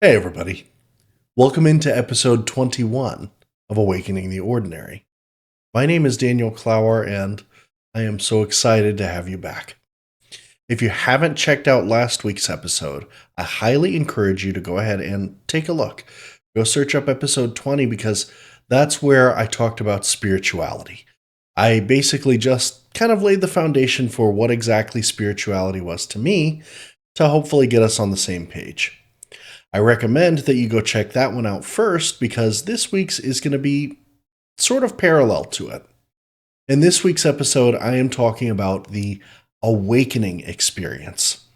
Hey, everybody. Welcome into episode 21 of Awakening the Ordinary. My name is Daniel Clower, and I am so excited to have you back. If you haven't checked out last week's episode, I highly encourage you to go ahead and take a look. Go search up episode 20 because that's where I talked about spirituality. I basically just kind of laid the foundation for what exactly spirituality was to me to hopefully get us on the same page. I recommend that you go check that one out first because this week's is going to be sort of parallel to it. In this week's episode, I am talking about the awakening experience.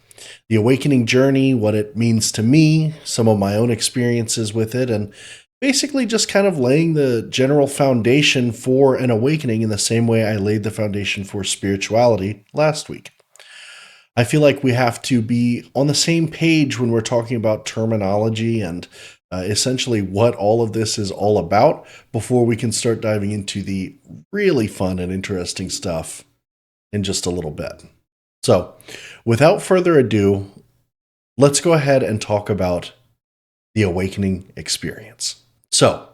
The awakening journey, what it means to me, some of my own experiences with it, and basically just kind of laying the general foundation for an awakening in the same way I laid the foundation for spirituality last week. I feel like we have to be on the same page when we're talking about terminology and essentially what all of this is all about before we can start diving into the really fun and interesting stuff in just a little bit. So, without further ado, let's go ahead and talk about the awakening experience. So,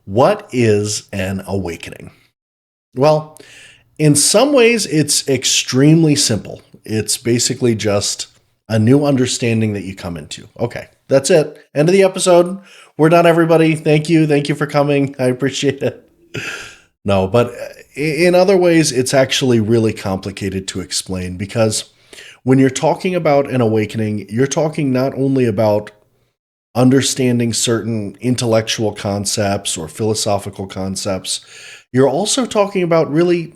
what is an awakening? Well, in some ways, it's extremely simple. It's basically just a new understanding that you come into. Okay, that's it. End of the episode. We're done, everybody. Thank you. Thank you for coming. I appreciate it. No, but in other ways, it's actually really complicated to explain because when you're talking about an awakening, you're talking not only about understanding certain intellectual concepts or philosophical concepts, you're also talking about really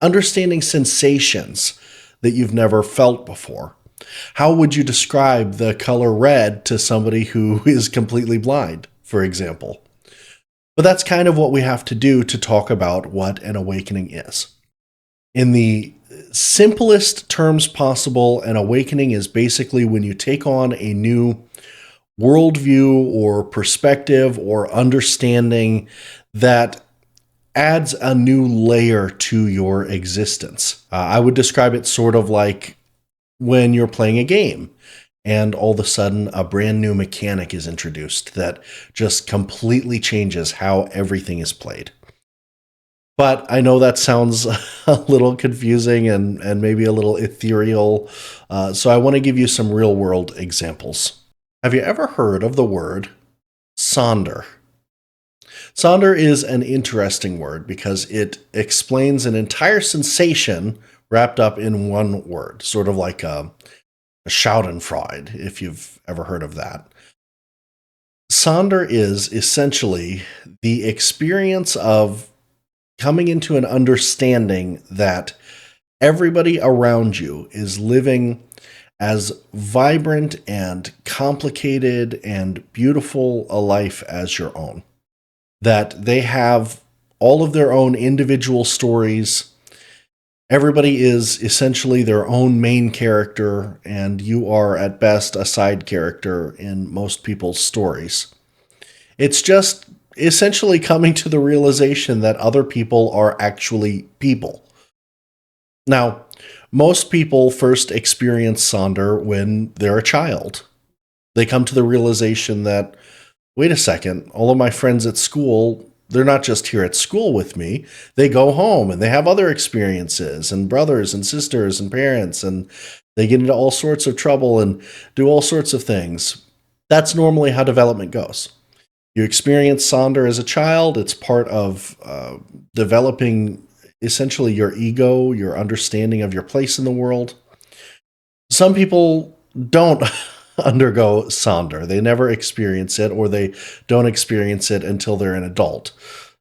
understanding sensations that you've never felt before. How would you describe the color red to somebody who is completely blind, for example? But that's kind of what we have to do to talk about what an awakening is. In the simplest terms possible, an awakening is basically when you take on a new worldview or perspective or understanding that adds a new layer to your existence. I would describe it sort of like when you're playing a game and all of a sudden a brand new mechanic is introduced that just completely changes how everything is played. But I know that sounds a little confusing and maybe a little ethereal, so I want to give you some real world examples. Have you ever heard of the word sonder? Sonder is an interesting word because it explains an entire sensation wrapped up in one word, sort of like a schadenfreude, if you've ever heard of that. Sonder is essentially the experience of coming into an understanding that everybody around you is living as vibrant and complicated and beautiful a life as your own. That they have all of their own individual stories. Everybody is essentially their own main character, and you are at best a side character in most people's stories. It's just essentially coming to the realization that other people are actually people. Now, most people first experience sonder when they're a child. They come to the realization that, wait a second, all of my friends at school, they're not just here at school with me. They go home and they have other experiences and brothers and sisters and parents, and they get into all sorts of trouble and do all sorts of things. That's normally how development goes. You experience sonder as a child. It's part of developing essentially your ego, your understanding of your place in the world. Some people don't undergo sonder. They never experience it, or they don't experience it until they're an adult.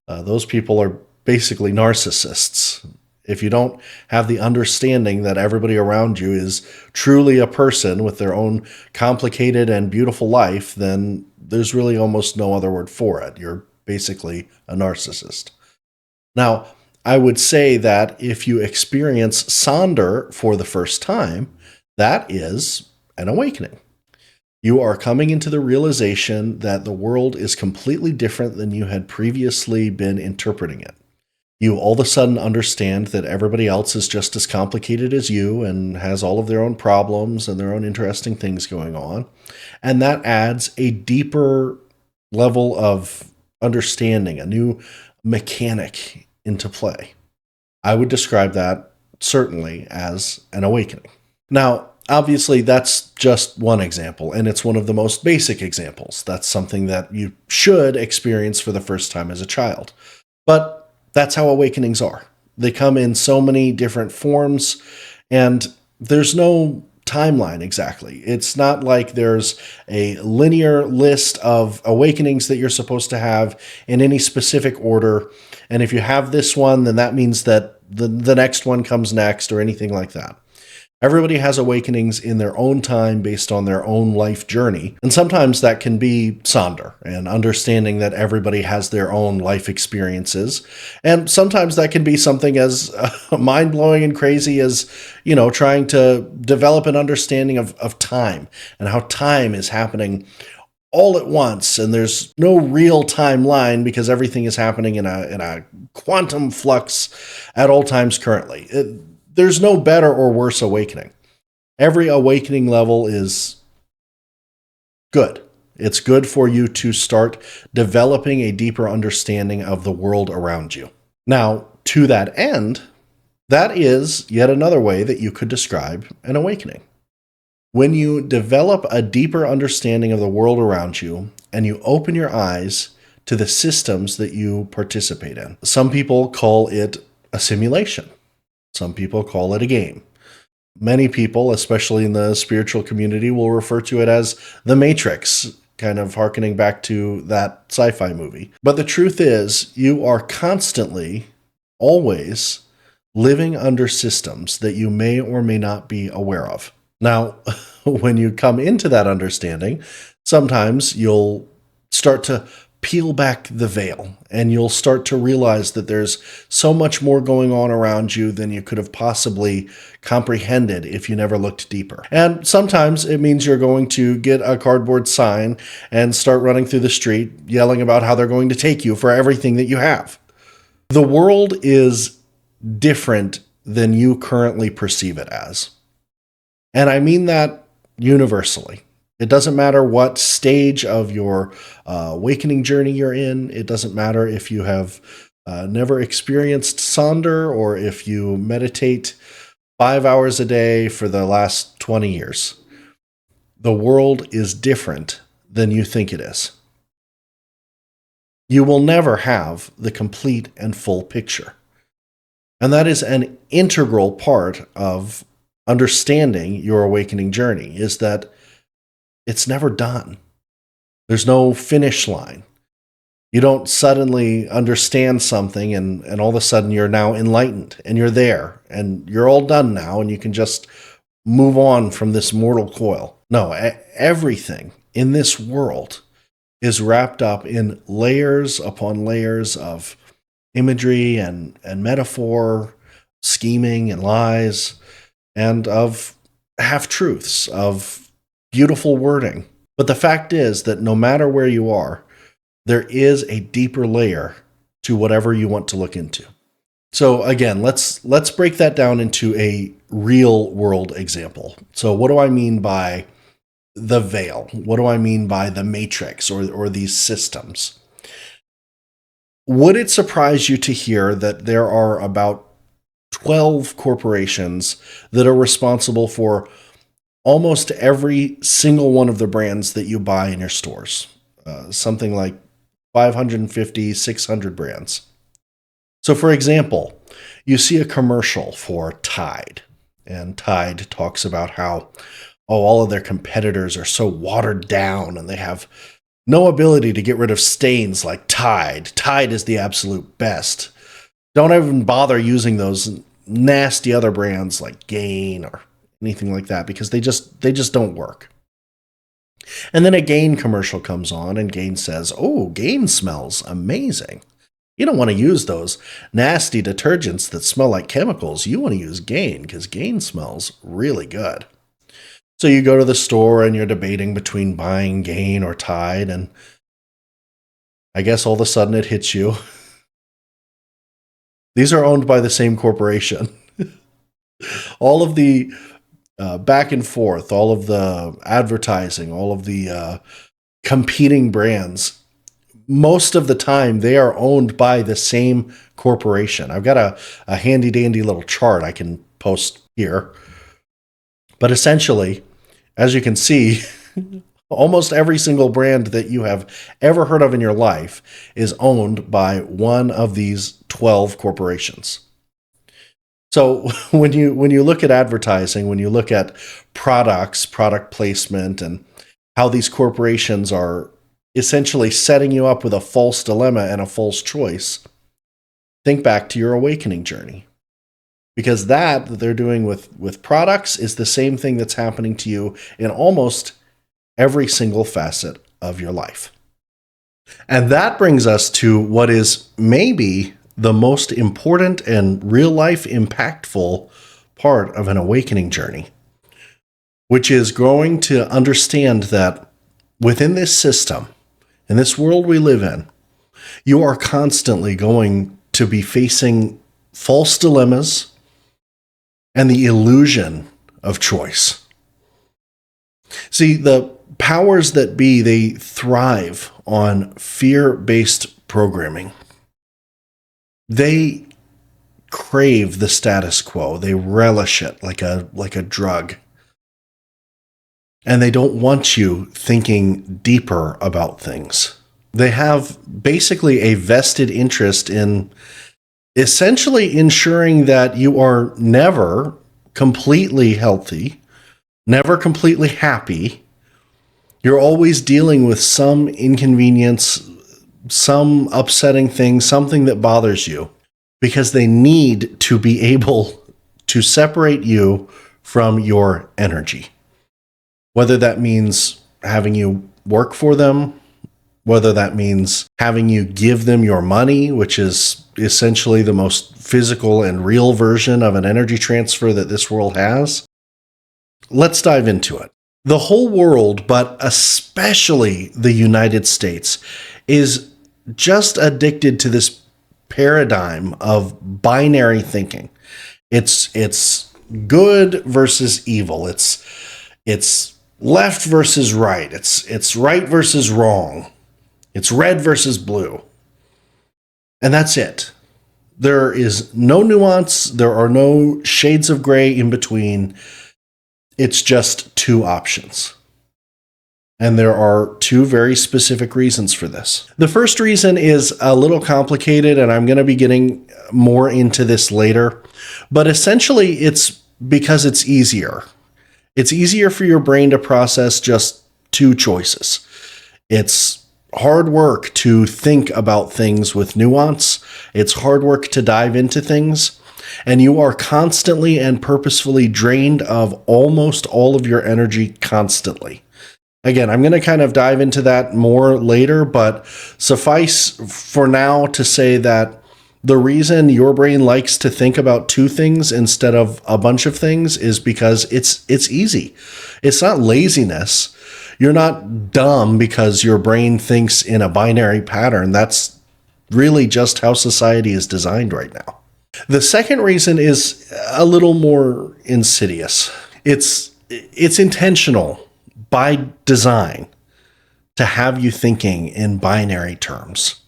Those people are basically narcissists. If you don't have the understanding that everybody around you is truly a person with their own complicated and beautiful life, then there's really almost no other word for it. You're basically a narcissist. Now, I would say that if you experience sonder for the first time, that is an awakening. You are coming into the realization that the world is completely different than you had previously been interpreting it. You all of a sudden understand that everybody else is just as complicated as you and has all of their own problems and their own interesting things going on. And that adds a deeper level of understanding, a new mechanic into play. I would describe that certainly as an awakening. Now, obviously, that's just one example, and it's one of the most basic examples. That's something that you should experience for the first time as a child. But that's how awakenings are. They come in so many different forms, and there's no timeline exactly. It's not like there's a linear list of awakenings that you're supposed to have in any specific order. And if you have this one, then that means that the next one comes next or anything like that. Everybody has awakenings in their own time based on their own life journey. And sometimes that can be sonder and understanding that everybody has their own life experiences. And sometimes that can be something as mind-blowing and crazy as, trying to develop an understanding of time and how time is happening all at once, and there's no real timeline because everything is happening in a quantum flux at all times currently. There's no better or worse awakening. Every awakening level is good. It's good for you to start developing a deeper understanding of the world around you. Now, to that end, that is yet another way that you could describe an awakening. When you develop a deeper understanding of the world around you and you open your eyes to the systems that you participate in. Some people call it a simulation. Some people call it a game. Many people, especially in the spiritual community, will refer to it as the Matrix, kind of hearkening back to that sci-fi movie. But the truth is, you are constantly, always, living under systems that you may or may not be aware of. Now, when you come into that understanding, sometimes you'll start to peel back the veil and you'll start to realize that there's so much more going on around you than you could have possibly comprehended if you never looked deeper. And sometimes it means you're going to get a cardboard sign and start running through the street yelling about how they're going to take you for everything that you have. The world is different than you currently perceive it as. And I mean that universally. It doesn't matter what stage of your awakening journey you're in. It doesn't matter if you have never experienced sonder or if you meditate 5 hours a day for the last 20 years. The world is different than you think it is. You will never have the complete and full picture. And that is an integral part of understanding your awakening journey, is that it's never done. There's no finish line. You don't suddenly understand something and all of a sudden you're now enlightened and you're there and you're all done now and you can just move on from this mortal coil. No, everything in this world is wrapped up in layers upon layers of imagery and metaphor, scheming and lies, and of half-truths, of beautiful wording. But the fact is that no matter where you are, there is a deeper layer to whatever you want to look into. So again, let's break that down into a real world example. So what do I mean by the veil? What do I mean by the matrix or these systems? Would it surprise you to hear that there are about 12 corporations that are responsible for almost every single one of the brands that you buy in your stores? Something like 550, 600 brands. So for example, you see a commercial for Tide, and Tide talks about how, all of their competitors are so watered down and they have no ability to get rid of stains like Tide. Tide is the absolute best. Don't even bother using those nasty other brands like Gain or anything like that because they just don't work. And then a Gain commercial comes on and Gain says, "Oh, Gain smells amazing. You don't want to use those nasty detergents that smell like chemicals. You want to use Gain because Gain smells really good." So you go to the store and you're debating between buying Gain or Tide, and I guess all of a sudden it hits you. These are owned by the same corporation. All of the back and forth, all of the advertising, all of the competing brands, most of the time they are owned by the same corporation. I've got a handy dandy little chart I can post here. But essentially, as you can see, almost every single brand that you have ever heard of in your life is owned by one of these 12 corporations. So when you look at advertising, when you look at products, product placement, and how these corporations are essentially setting you up with a false dilemma and a false choice, think back to your awakening journey. Because that they're doing with products is the same thing that's happening to you in almost every single facet of your life. And that brings us to what is maybe the most important and real life impactful part of an awakening journey, which is growing to understand that within this system, in this world we live in, you are constantly going to be facing false dilemmas and the illusion of choice. See, the powers that be, they thrive on fear-based programming. They crave the status quo. They relish it like a drug. And they don't want you thinking deeper about things. They have basically a vested interest in essentially ensuring that you are never completely healthy, never completely happy. You're always dealing with some inconvenience, some upsetting thing, something that bothers you, because they need to be able to separate you from your energy. Whether that means having you work for them, whether that means having you give them your money, which is essentially the most physical and real version of an energy transfer that this world has. Let's dive into it. The whole world, but especially the United States, is just addicted to this paradigm of binary thinking. It's good versus evil. It's left versus right. It's right versus wrong. It's red versus blue. And that's it. There is no nuance. There are no shades of gray in between. It's just two options. And there are two very specific reasons for this. The first reason is a little complicated, and I'm going to be getting more into this later. But essentially, it's because it's easier. It's easier for your brain to process just two choices. It's hard work to think about things with nuance. It's hard work to dive into things. And you are constantly and purposefully drained of almost all of your energy constantly. Again, I'm going to kind of dive into that more later, but suffice for now to say that the reason your brain likes to think about two things instead of a bunch of things is because it's easy. It's not laziness. You're not dumb because your brain thinks in a binary pattern. That's really just how society is designed right now. The second reason is a little more insidious. It's intentional by design to have you thinking in binary terms.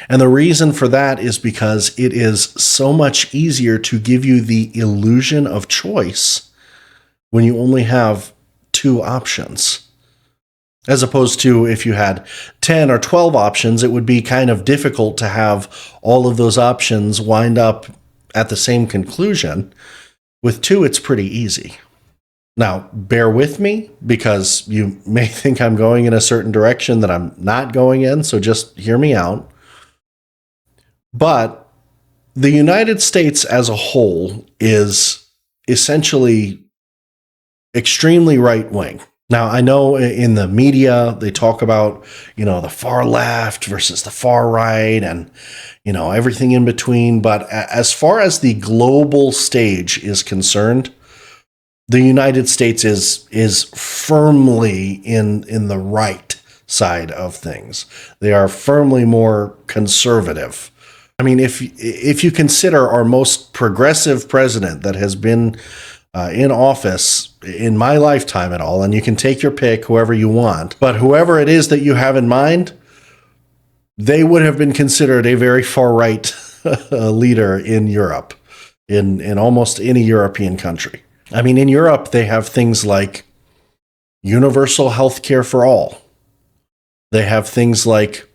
And the reason for that is because it is so much easier to give you the illusion of choice when you only have two options. As opposed to if you had 10 or 12 options, it would be kind of difficult to have all of those options wind up at the same conclusion. With two, it's pretty easy. Now, bear with me because you may think I'm going in a certain direction that I'm not going in, so just hear me out. But the United States as a whole is essentially extremely right-wing. Now, I know in the media, they talk about, the far left versus the far right and, everything in between. But as far as the global stage is concerned, the United States is firmly in the right side of things. They are firmly more conservative I mean, if you consider our most progressive president that has been in office in my lifetime at all, and you can take your pick, whoever you want, but whoever it is that you have in mind, they would have been considered a very far-right leader in Europe, in almost any European country. I mean, in Europe, they have things like universal health care for all. They have things like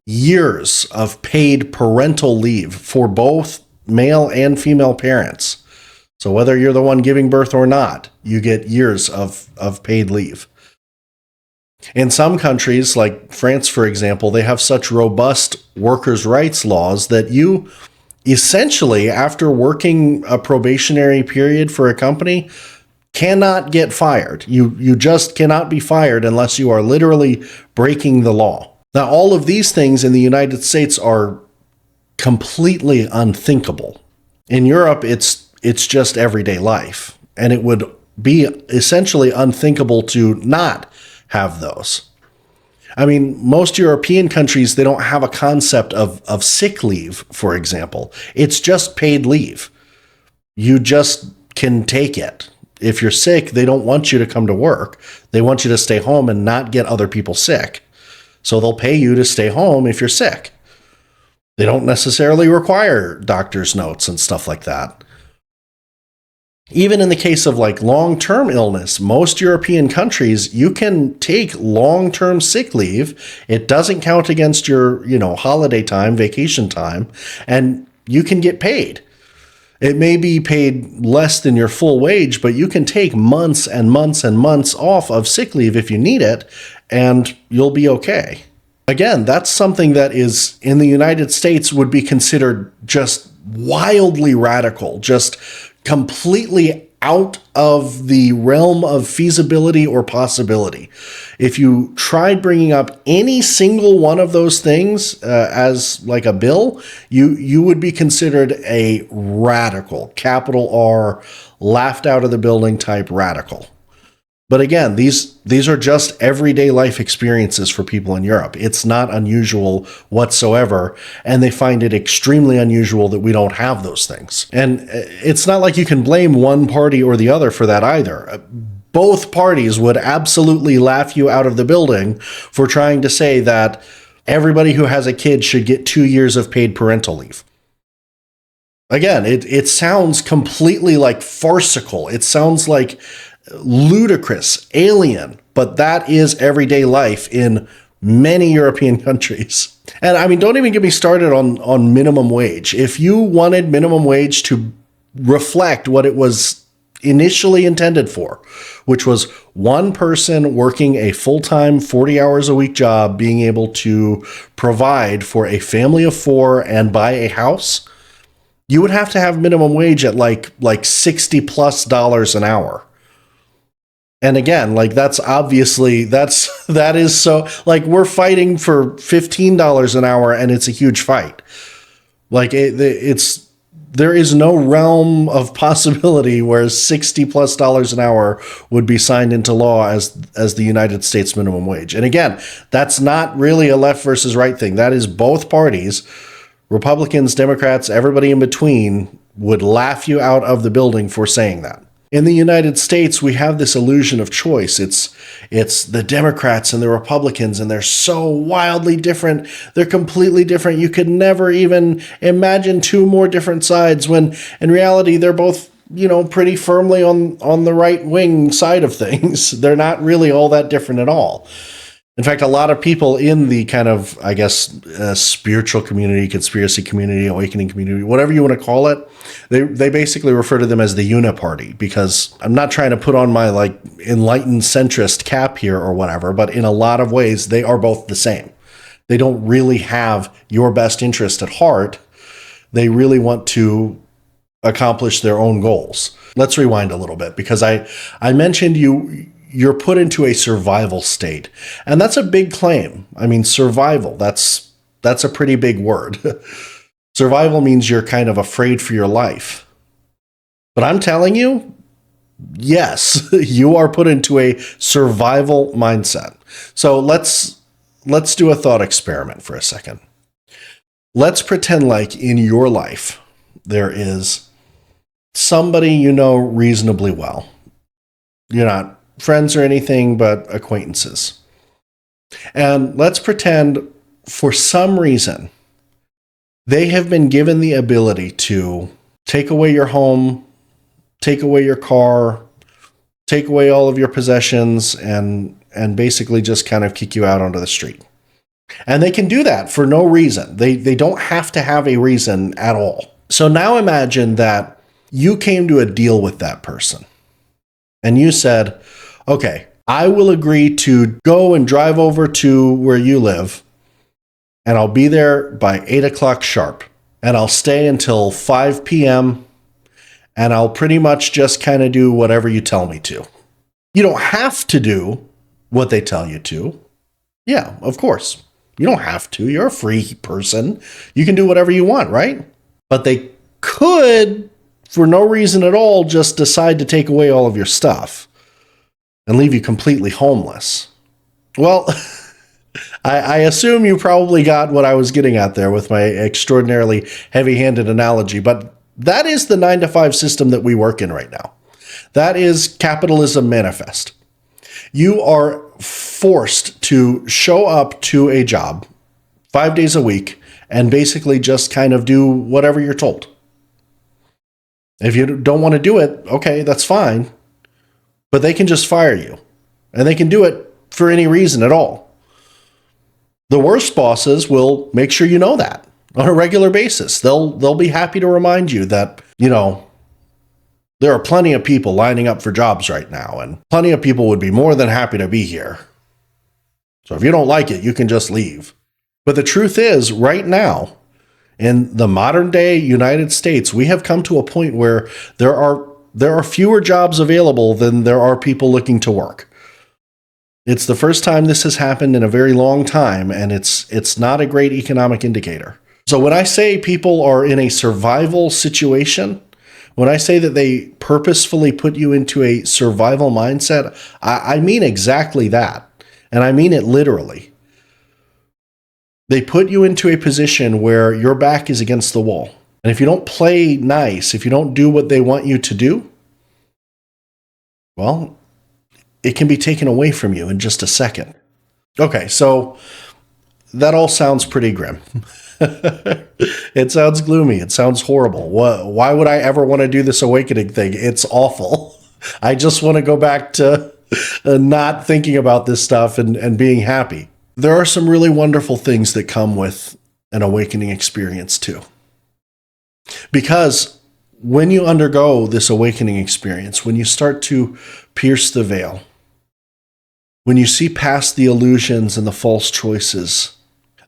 years of paid parental leave for both male and female parents. So whether you're the one giving birth or not, you get years of paid leave. In some countries, like France, for example, they have such robust workers' rights laws that you essentially, after working a probationary period for a company, cannot get fired. You just cannot be fired unless you are literally breaking the law. Now, all of these things in the United States are completely unthinkable. In Europe, it's just everyday life, and it would be essentially unthinkable to not have those. I mean, most European countries, they don't have a concept of sick leave, for example. It's just paid leave. You just can take it. If you're sick, they don't want you to come to work. They want you to stay home and not get other people sick. So they'll pay you to stay home if you're sick. They don't necessarily require doctor's notes and stuff like that. Even in the case of like long-term illness, most European countries, you can take long-term sick leave. It doesn't count against your, holiday time, vacation time, and you can get paid. It may be paid less than your full wage, but you can take months and months and months off of sick leave if you need it, and you'll be okay. Again, that's something that is in the United States would be considered just wildly radical, just completely out of the realm of feasibility or possibility. If you tried bringing up any single one of those things as like a bill, you would be considered a radical, capital R, laughed out of the building type radical. But again, these are just everyday life experiences for people in Europe. It's not unusual whatsoever, and they find it extremely unusual that we don't have those things. And it's not like you can blame one party or the other for that either. Both parties would absolutely laugh you out of the building for trying to say that everybody who has a kid should get 2 years of paid parental leave. Again, it sounds completely like farcical. It sounds like ludicrous, alien, but that is everyday life in many European countries. And I mean, don't even get me started on minimum wage. If you wanted minimum wage to reflect what it was initially intended for, which was one person working a full-time 40 hours a week job, being able to provide for a family of 4 and buy a house, you would have to have minimum wage at like $60+ an hour. And again, like that is so, like, we're fighting for $15 an hour and it's a huge fight. Like there is no realm of possibility where $60+ an hour would be signed into law as the United States minimum wage. And again, that's not really a left versus right thing. That is both parties, Republicans, Democrats, everybody in between, would laugh you out of the building for saying that. In the United States, we have this illusion of choice. It's the Democrats and the Republicans, and they're so wildly different. They're completely different. You could never even imagine 2 more different sides, when in reality, they're both, pretty firmly on the right wing side of things. They're not really all that different at all. In fact, a lot of people in the kind of, I guess, spiritual community, conspiracy community, awakening community, whatever you want to call it, they basically refer to them as the uniparty, because I'm not trying to put on my like enlightened centrist cap here or whatever, but in a lot of ways, they are both the same. They don't really have your best interest at heart. They really want to accomplish their own goals. Let's rewind a little bit, because I mentioned you're put into a survival state. And that's a big claim. I mean, survival, that's a pretty big word. Survival means you're kind of afraid for your life. But I'm telling you, yes, you are put into a survival mindset. So let's do a thought experiment for a second. Let's pretend like in your life there is somebody you know reasonably well. You're not friends or anything, but acquaintances. And let's pretend for some reason they have been given the ability to take away your home, take away your car, take away all of your possessions, and basically just kind of kick you out onto the street. And they can do that for no reason. They don't have to have a reason at all. So now imagine that you came to a deal with that person. And you said, okay, I will agree to go and drive over to where you live, and I'll be there by 8 o'clock sharp. And I'll stay until 5 p.m., and I'll pretty much just kind of do whatever you tell me to. You don't have to do what they tell you to. Yeah, of course. You don't have to. You're a free person. You can do whatever you want, right? But they could, for no reason at all, just decide to take away all of your stuff and leave you completely homeless. Well, I assume you probably got what I was getting at there with my extraordinarily heavy-handed analogy, but that is the 9-to-5 system that we work in right now. That is capitalism manifest. You are forced to show up to a job 5 days a week and basically just kind of do whatever you're told. If you don't want to do it, okay, that's fine. But they can just fire you. And they can do it for any reason at all. The worst bosses will make sure you know that on a regular basis. They'll be happy to remind you that, there are plenty of people lining up for jobs right now, and plenty of people would be more than happy to be here. So if you don't like it, you can just leave. But the truth is, right now, in the modern day United States, we have come to a point where there are fewer jobs available than there are people looking to work. It's the first time this has happened in a very long time, and it's not a great economic indicator. So when I say people are in a survival situation, when I say that they purposefully put you into a survival mindset, I mean exactly that. And I mean it literally. They put you into a position where your back is against the wall. And if you don't play nice, if you don't do what they want you to do, well, it can be taken away from you in just a second. Okay, so that all sounds pretty grim. It sounds gloomy. It sounds horrible. Why would I ever want to do this awakening thing? It's awful. I just want to go back to not thinking about this stuff and being happy. There are some really wonderful things that come with an awakening experience too. Because when you undergo this awakening experience, when you start to pierce the veil, when you see past the illusions and the false choices,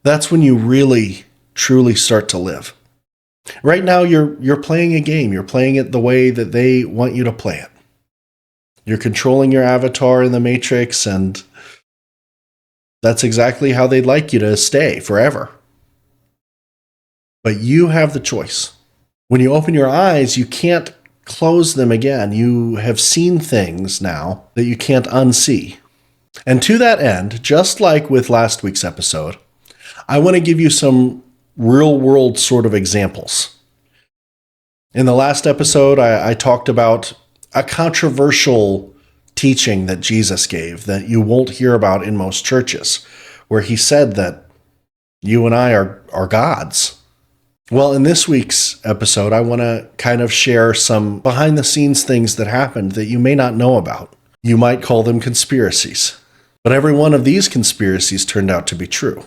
that's when you really, truly start to live. Right now, you're playing a game. You're playing it the way that they want you to play it. You're controlling your avatar in the Matrix, and that's exactly how they'd like you to stay forever. But you have the choice. When you open your eyes, you can't close them again. You have seen things now that you can't unsee. And to that end, just like with last week's episode, I want to give you some real-world sort of examples. In the last episode, I talked about a controversial teaching that Jesus gave that you won't hear about in most churches, where he said that you and I are gods. Well, in this week's episode, I want to kind of share some behind-the-scenes things that happened that you may not know about. You might call them conspiracies. But every one of these conspiracies turned out to be true.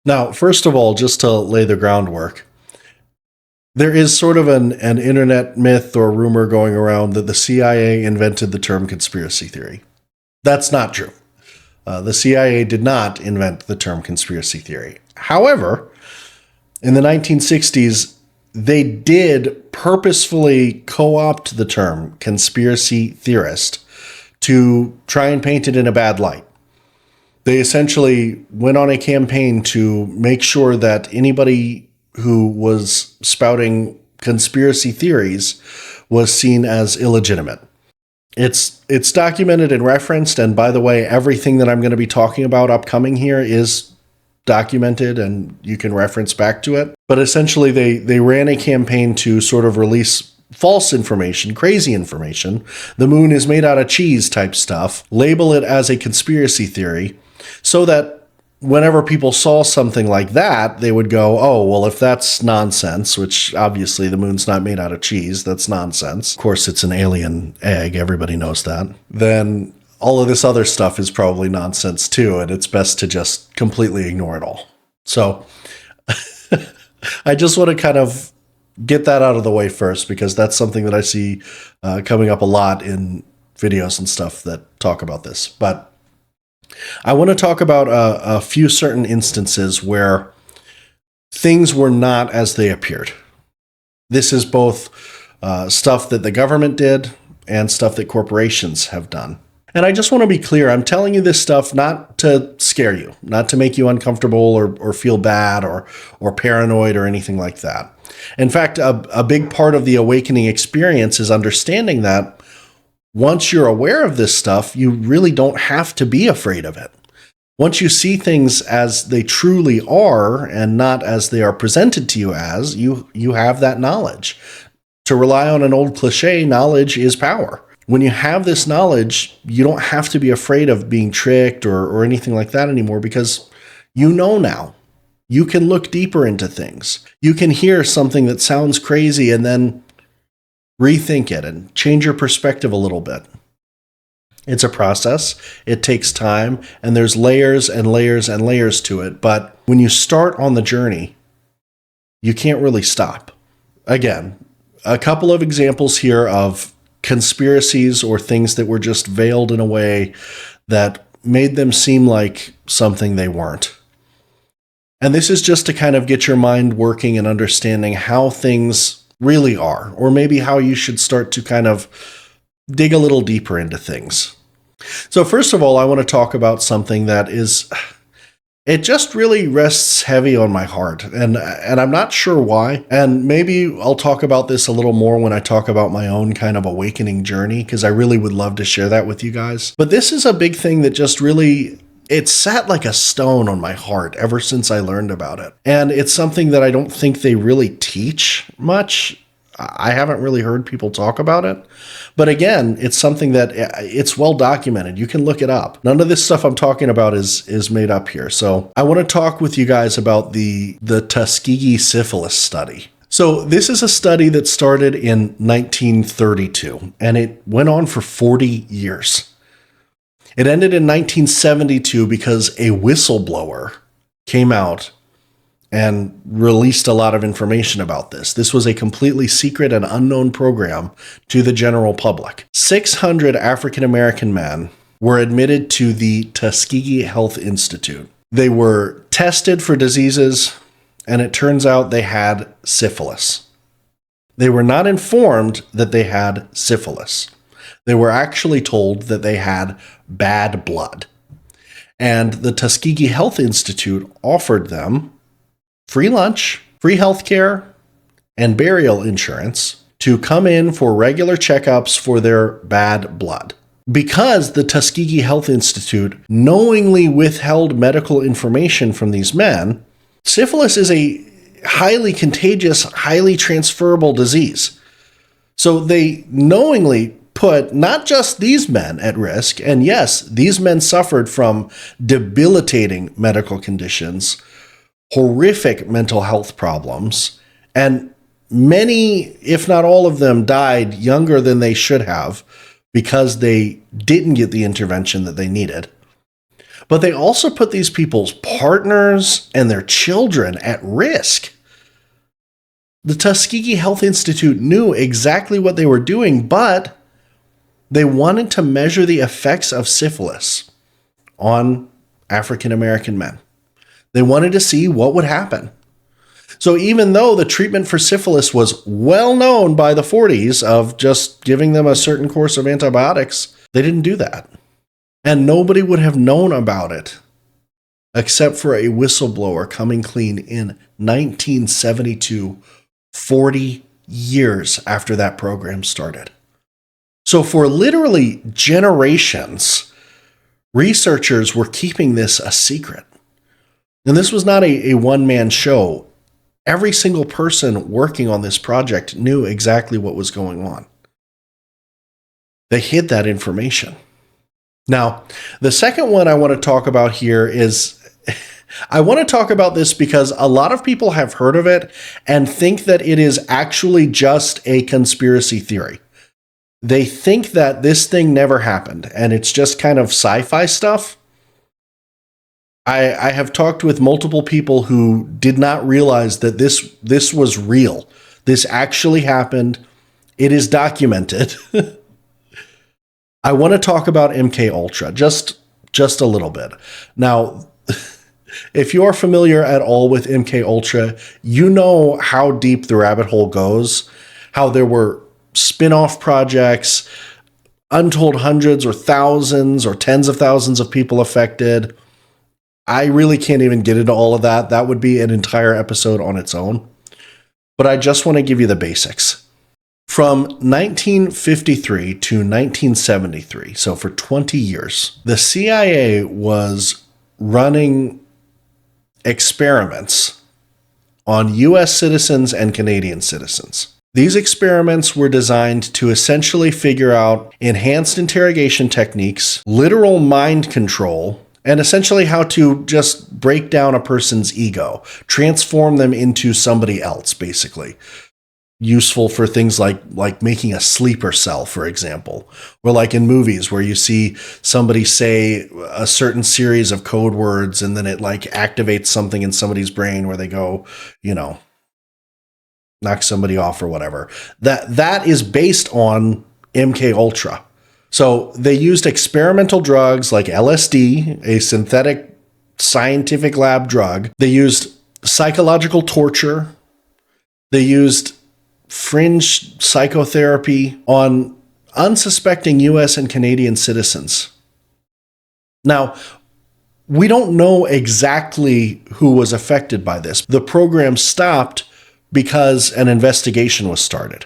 Now, first of all, just to lay the groundwork, there is sort of an internet myth or rumor going around that the CIA invented the term conspiracy theory. That's not true. The CIA did not invent the term conspiracy theory. However, in the 1960s, they did purposefully co-opt the term conspiracy theorist to try and paint it in a bad light. They essentially went on a campaign to make sure that anybody who was spouting conspiracy theories was seen as illegitimate. It's documented and referenced, and by the way, everything that I'm going to be talking about upcoming here is documented and you can reference back to it. But essentially, they ran a campaign to sort of release false information, crazy information. The moon is made out of cheese type stuff, label it as a conspiracy theory so that whenever people saw something like that, they would go, oh, well, if that's nonsense, which obviously the moon's not made out of cheese, that's nonsense. Of course, it's an alien egg. Everybody knows that. Then all of this other stuff is probably nonsense too, and it's best to just completely ignore it all. So I just want to kind of get that out of the way first, because that's something that I see coming up a lot in videos and stuff that talk about this. But I want to talk about a few certain instances where things were not as they appeared. This is both stuff that the government did and stuff that corporations have done. And I just want to be clear, I'm telling you this stuff not to scare you, not to make you uncomfortable or feel bad or paranoid or anything like that. In fact, a big part of the awakening experience is understanding that once you're aware of this stuff, you really don't have to be afraid of it. Once you see things as they truly are and not as they are presented to you as, you have that knowledge. To rely on an old cliche, knowledge is power. When you have this knowledge, you don't have to be afraid of being tricked or anything like that anymore, because you know now. You can look deeper into things. You can hear something that sounds crazy and then rethink it and change your perspective a little bit. It's a process. It takes time, and there's layers and layers and layers to it. But when you start on the journey, you can't really stop. Again, a couple of examples here of conspiracies or things that were just veiled in a way that made them seem like something they weren't. And this is just to kind of get your mind working and understanding how things really are, or maybe how you should start to kind of dig a little deeper into things. So first of all, I want to talk about something that it just really rests heavy on my heart, and I'm not sure why. And maybe I'll talk about this a little more when I talk about my own kind of awakening journey, because I really would love to share that with you guys. But this is a big thing that just really, it sat like a stone on my heart ever since I learned about it. And it's something that I don't think they really teach much. I haven't really heard people talk about it. But again, it's something that it's well documented. You can look it up. None of this stuff I'm talking about is made up here. So I want to talk with you guys about the Tuskegee syphilis study. So this is a study that started in 1932, and it went on for 40 years. It ended in 1972 because a whistleblower came out and released a lot of information about this. This was a completely secret and unknown program to the general public. 600 African American men were admitted to the Tuskegee Health Institute. They were tested for diseases, and it turns out they had syphilis. They were not informed that they had syphilis. They were actually told that they had bad blood. And the Tuskegee Health Institute offered them free lunch, free health care, and burial insurance to come in for regular checkups for their bad blood. Because the Tuskegee Health Institute knowingly withheld medical information from these men, syphilis is a highly contagious, highly transferable disease. So they knowingly put not just these men at risk, and yes, these men suffered from debilitating medical conditions, horrific mental health problems, and many, if not all of them, died younger than they should have because they didn't get the intervention that they needed. But they also put these people's partners and their children at risk. The Tuskegee Health Institute knew exactly what they were doing, but they wanted to measure the effects of syphilis on African American men. They wanted to see what would happen. So even though the treatment for syphilis was well known by the 40s of just giving them a certain course of antibiotics, they didn't do that. And nobody would have known about it except for a whistleblower coming clean in 1972, 40 years after that program started. So for literally generations, researchers were keeping this a secret. And this was not a one-man show. Every single person working on this project knew exactly what was going on. They hid that information. Now, the second one I want to talk about here is I want to talk about this because a lot of people have heard of it and think that it is actually just a conspiracy theory. They think that this thing never happened and it's just kind of sci-fi stuff. I have talked with multiple people who did not realize that this was real. This actually happened. It is documented. I want to talk about MK Ultra just a little bit. Now, if you are familiar at all with MK Ultra, you know how deep the rabbit hole goes, how there were spin-off projects, untold hundreds or thousands or tens of thousands of people affected. I really can't even get into all of that. That would be an entire episode on its own. But I just want to give you the basics. From 1953 to 1973, so for 20 years, the CIA was running experiments on US citizens and Canadian citizens. These experiments were designed to essentially figure out enhanced interrogation techniques, literal mind control, and essentially how to just break down a person's ego, transform them into somebody else, basically. Useful for things like making a sleeper cell, for example, or like in movies where you see somebody say a certain series of code words and then it like activates something in somebody's brain where they go, knock somebody off or whatever. That is based on MK Ultra. So they used experimental drugs like LSD, a synthetic scientific lab drug. They used psychological torture. They used fringe psychotherapy on unsuspecting US and Canadian citizens. Now, we don't know exactly who was affected by this. The program stopped because an investigation was started.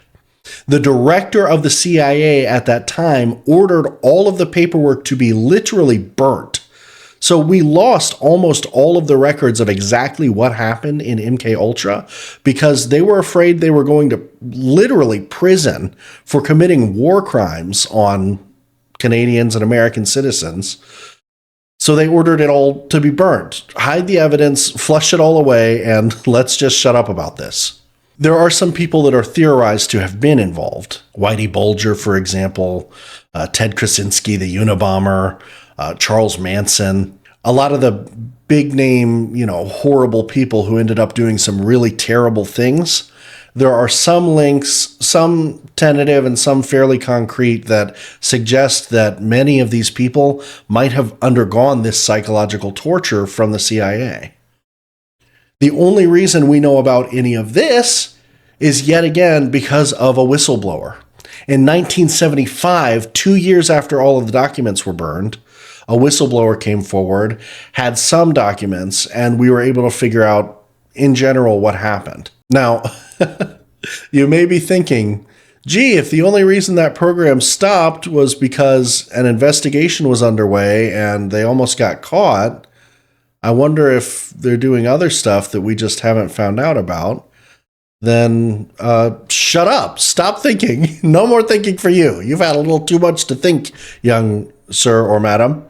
The director of the CIA at that time ordered all of the paperwork to be literally burnt. So we lost almost all of the records of exactly what happened in MK Ultra because they were afraid they were going to literally prison for committing war crimes on Canadians and American citizens. So they ordered it all to be burnt. Hide the evidence, flush it all away, and let's just shut up about this. There are some people that are theorized to have been involved. Whitey Bulger, for example, Ted Krasinski, the Unabomber, Charles Manson, a lot of the big name, horrible people who ended up doing some really terrible things. There are some links, some tentative and some fairly concrete, that suggest that many of these people might have undergone this psychological torture from the CIA. The only reason we know about any of this is yet again because of a whistleblower. In 1975, 2 years after all of the documents were burned, a whistleblower came forward, had some documents, and we were able to figure out in general what happened. Now, you may be thinking, gee, if the only reason that program stopped was because an investigation was underway and they almost got caught, I wonder if they're doing other stuff that we just haven't found out about. Then shut up. Stop thinking. No more thinking for you. You've had a little too much to think, young sir or madam.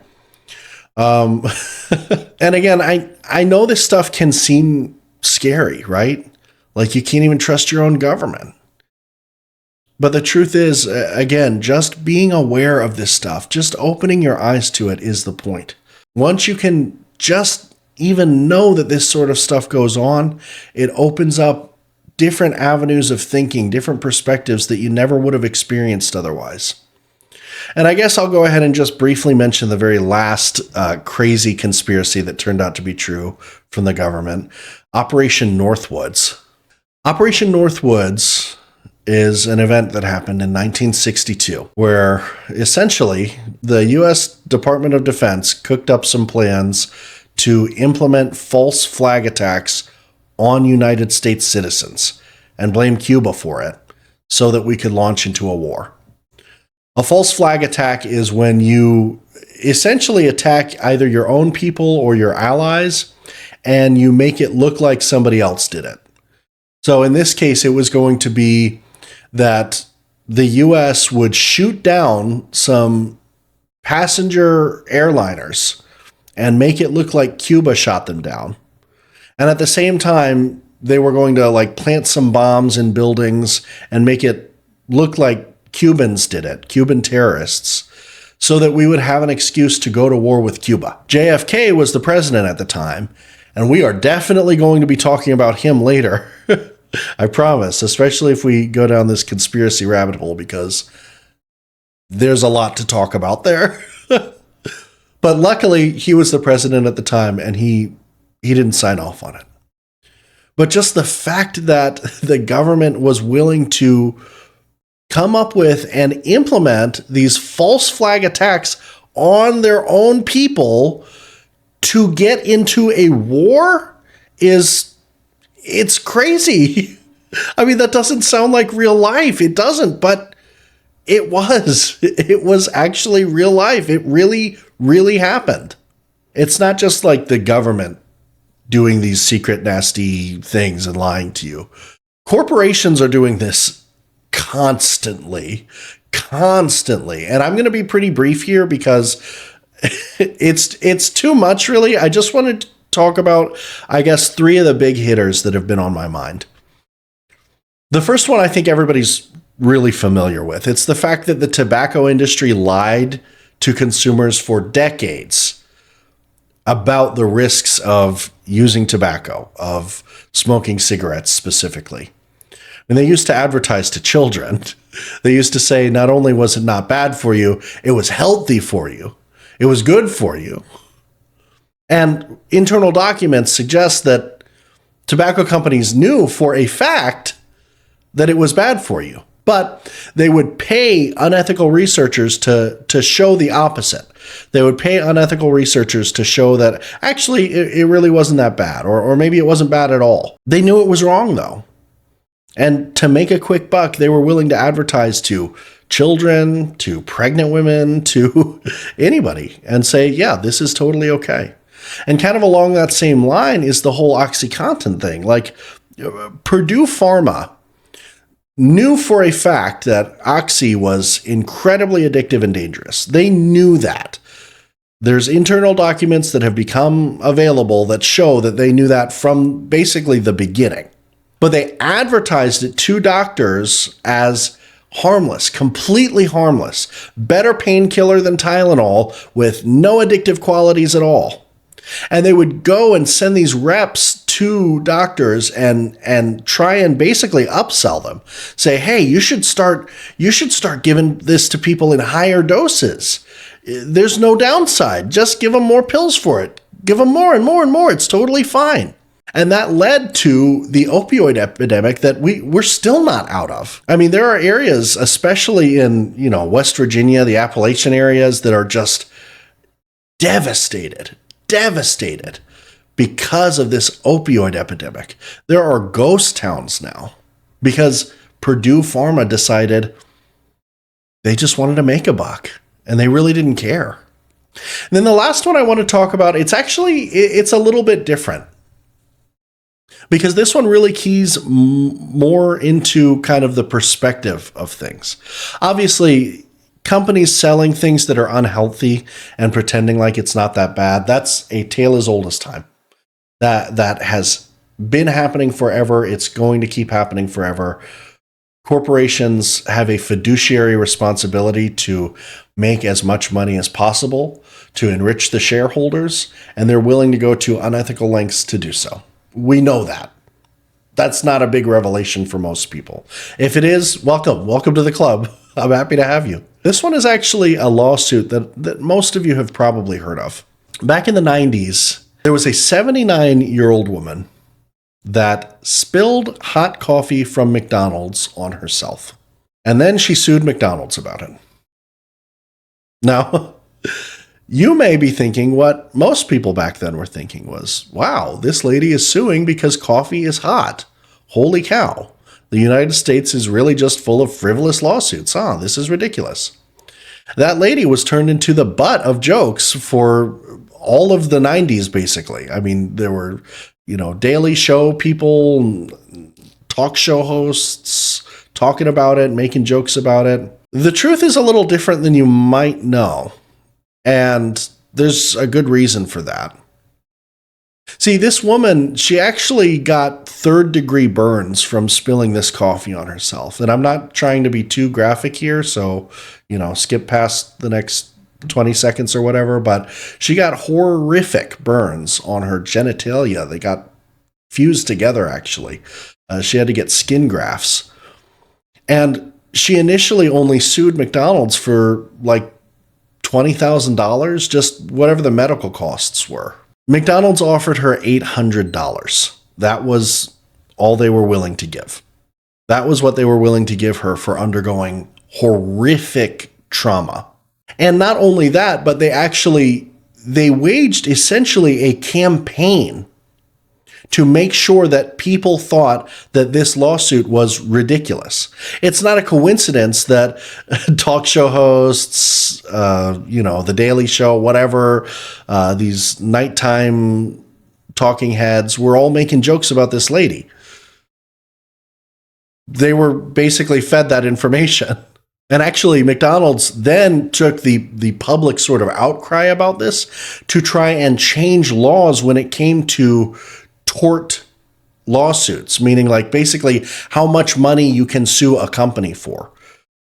And again, I know this stuff can seem scary, right? Like you can't even trust your own government. But the truth is, again, just being aware of this stuff, just opening your eyes to it is the point. Once you can just even know that this sort of stuff goes on, it opens up different avenues of thinking, different perspectives that you never would have experienced otherwise. And I guess I'll go ahead and just briefly mention the very last crazy conspiracy that turned out to be true from the government, Operation Northwoods. Operation Northwoods is an event that happened in 1962, where essentially the U.S. Department of Defense cooked up some plans to implement false flag attacks on United States citizens and blame Cuba for it so that we could launch into a war. A false flag attack is when you essentially attack either your own people or your allies and you make it look like somebody else did it. So in this case, it was going to be that the U.S. would shoot down some passenger airliners and make it look like Cuba shot them down. And at the same time, they were going to like plant some bombs in buildings and make it look like Cubans did it, Cuban terrorists, so that we would have an excuse to go to war with Cuba. JFK was the president at the time, and we are definitely going to be talking about him later. I promise, especially if we go down this conspiracy rabbit hole, because there's a lot to talk about there. But luckily, he was the president at the time, and he didn't sign off on it. But just the fact that the government was willing to come up with and implement these false flag attacks on their own people to get into a war it's crazy. I mean, that doesn't sound like real life. It doesn't, but it was. It was actually real life. It really, really happened. It's not just like the government doing these secret, nasty things and lying to you. Corporations are doing this constantly. And I'm going to be pretty brief here because it's too much, really. I just wanted to talk about, I guess, 3 of the big hitters that have been on my mind. The first one I think everybody's really familiar with. It's the fact that the tobacco industry lied to consumers for decades about the risks of using tobacco, of smoking cigarettes specifically. And they used to advertise to children. They used to say not only was it not bad for you, it was healthy for you. It was good for you. And internal documents suggest that tobacco companies knew for a fact that it was bad for you. But they would pay unethical researchers to show the opposite. They would pay unethical researchers to show that actually it really wasn't that bad, or maybe it wasn't bad at all. They knew it was wrong, though. And to make a quick buck, they were willing to advertise to children, to pregnant women, to anybody, and say, yeah, this is totally okay. And kind of along that same line is the whole OxyContin thing. Like, Purdue Pharma knew for a fact that Oxy was incredibly addictive and dangerous. They knew that. There's internal documents that have become available that show that they knew that from basically the beginning. But they advertised it to doctors as harmless, completely harmless, better painkiller than Tylenol with no addictive qualities at all. And they would go and send these reps to doctors and try and basically upsell them. Say, hey, you should start giving this to people in higher doses. There's no downside. Just give them more pills for it. Give them more and more and more. It's totally fine. And that led to the opioid epidemic that we're still not out of. I mean, there are areas, especially in, West Virginia, the Appalachian areas, that are just devastated because of this opioid epidemic. There are ghost towns now because Purdue Pharma decided they just wanted to make a buck and they really didn't care. And then the last one I want to talk about, it's a little bit different because this one really keys more into kind of the perspective of things. Obviously, companies selling things that are unhealthy and pretending like it's not that bad, that's a tale as old as time. That has been happening forever. It's going to keep happening forever. Corporations have a fiduciary responsibility to make as much money as possible to enrich the shareholders, and they're willing to go to unethical lengths to do so. We know that. That's not a big revelation for most people. If it is, welcome. Welcome to the club. I'm happy to have you. This one is actually a lawsuit that most of you have probably heard of. Back in the 90s, there was a 79-year-old woman that spilled hot coffee from McDonald's on herself. And then she sued McDonald's about it. Now, you may be thinking what most people back then were thinking was, wow, this lady is suing because coffee is hot. Holy cow. The United States is really just full of frivolous lawsuits, huh? This is ridiculous. That lady was turned into the butt of jokes for all of the 90s, basically. I mean, there were, Daily Show people, talk show hosts talking about it, making jokes about it. The truth is a little different than you might know. And there's a good reason for that. See, this woman, she actually got third-degree burns from spilling this coffee on herself. And I'm not trying to be too graphic here, so, skip past the next 20 seconds or whatever, but she got horrific burns on her genitalia. They got fused together, actually. She had to get skin grafts. And she initially only sued McDonald's for like $20,000, just whatever the medical costs were. McDonald's offered her $800. That was all they were willing to give. That was what they were willing to give her for undergoing horrific trauma. And not only that, but they waged essentially a campaign to make sure that people thought that this lawsuit was ridiculous. It's not a coincidence that talk show hosts, The Daily Show, whatever, these nighttime talking heads were all making jokes about this lady. They were basically fed that information. And actually, McDonald's then took the public sort of outcry about this to try and change laws when it came to tort lawsuits, meaning like basically how much money you can sue a company for.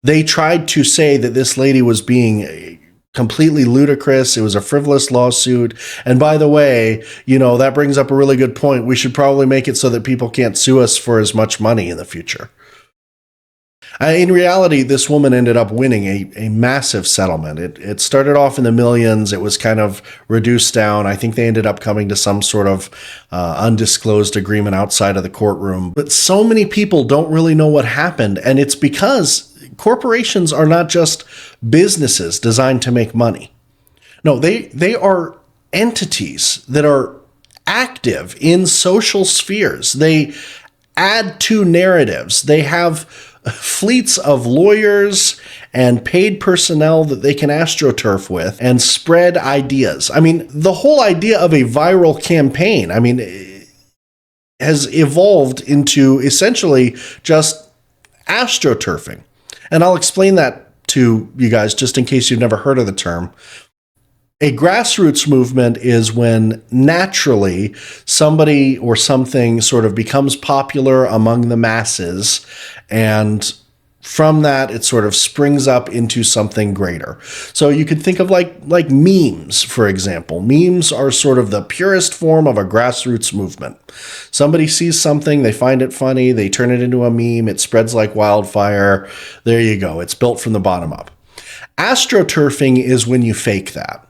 They tried to say that this lady was being completely ludicrous. It was a frivolous lawsuit. And by the way, that brings up a really good point. We should probably make it so that people can't sue us for as much money in the future. In reality, this woman ended up winning a massive settlement. It started off in the millions. It was kind of reduced down. I think they ended up coming to some sort of undisclosed agreement outside of the courtroom. But so many people don't really know what happened. And it's because corporations are not just businesses designed to make money. No, they are entities that are active in social spheres. They add to narratives. They have fleets of lawyers and paid personnel that they can astroturf with and spread ideas. I mean, the whole idea of a viral campaign, has evolved into essentially just astroturfing. And I'll explain that to you guys just in case you've never heard of the term. A grassroots movement is when naturally somebody or something sort of becomes popular among the masses, and from that it sort of springs up into something greater. So you could think of like memes, for example. Memes are sort of the purest form of a grassroots movement. Somebody sees something, they find it funny, they turn it into a meme, it spreads like wildfire. There you go. It's built from the bottom up. Astroturfing is when you fake that.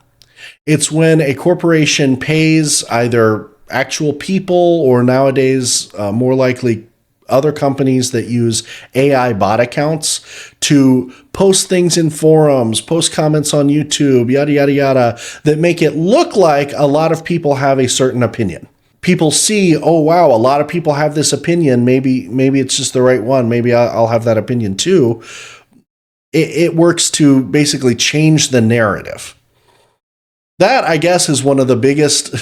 It's when a corporation pays either actual people or nowadays more likely other companies that use AI bot accounts to post things in forums, post comments on YouTube, yada, yada, yada, that make it look like a lot of people have a certain opinion. People see, oh, wow, a lot of people have this opinion. Maybe it's just the right one. Maybe I'll have that opinion too. It works to basically change the narrative. That, I guess, is one of the biggest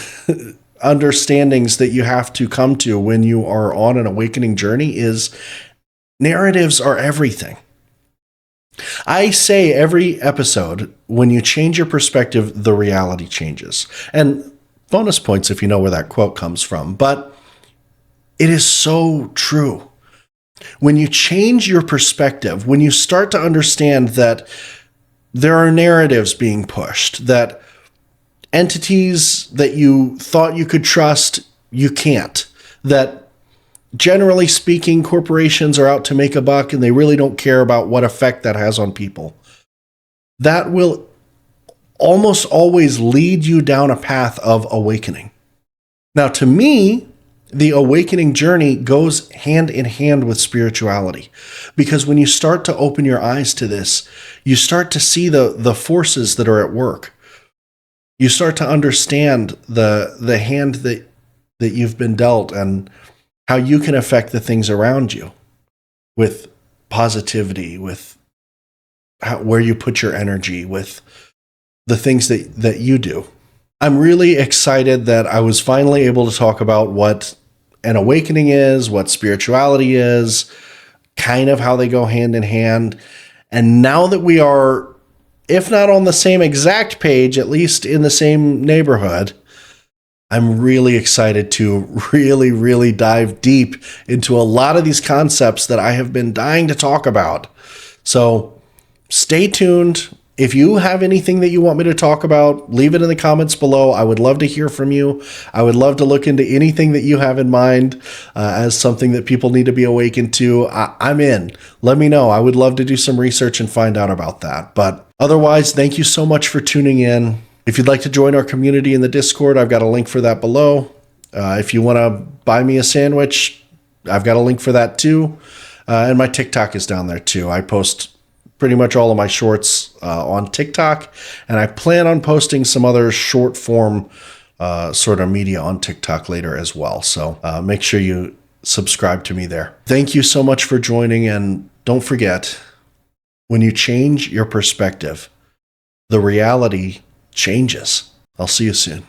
understandings that you have to come to when you are on an awakening journey is narratives are everything. I say every episode, when you change your perspective, the reality changes. And bonus points if you know where that quote comes from. But it is so true. When you change your perspective, when you start to understand that there are narratives being pushed, that entities that you thought you could trust, you can't. That generally speaking, corporations are out to make a buck and they really don't care about what effect that has on people. That will almost always lead you down a path of awakening. Now, to me, the awakening journey goes hand in hand with spirituality. Because when you start to open your eyes to this, you start to see the forces that are at work. You start to understand the hand that you've been dealt and how you can affect the things around you with positivity, with where you put your energy, with the things that you do. I'm really excited that I was finally able to talk about what an awakening is, what spirituality is, kind of how they go hand in hand. And now that we are, if not on the same exact page, at least in the same neighborhood, I'm really excited to really dive deep into a lot of these concepts that I have been dying to talk about. So stay tuned. If you have anything that you want me to talk about, leave it in the comments below. I would love to hear from you. I would love to look into anything that you have in mind as something that people need to be awakened to. I'm in. Let me know. I would love to do some research and find out about that. But otherwise, thank you so much for tuning in. If you'd like to join our community in the Discord, I've got a link for that below. If you want to buy me a sandwich, I've got a link for that too. And my TikTok is down there too. I post pretty much all of my shorts on TikTok, and I plan on posting some other short form sort of media on TikTok later as well. So make sure you subscribe to me there. Thank you so much for joining, and don't forget, when you change your perspective, the reality changes. I'll see you soon.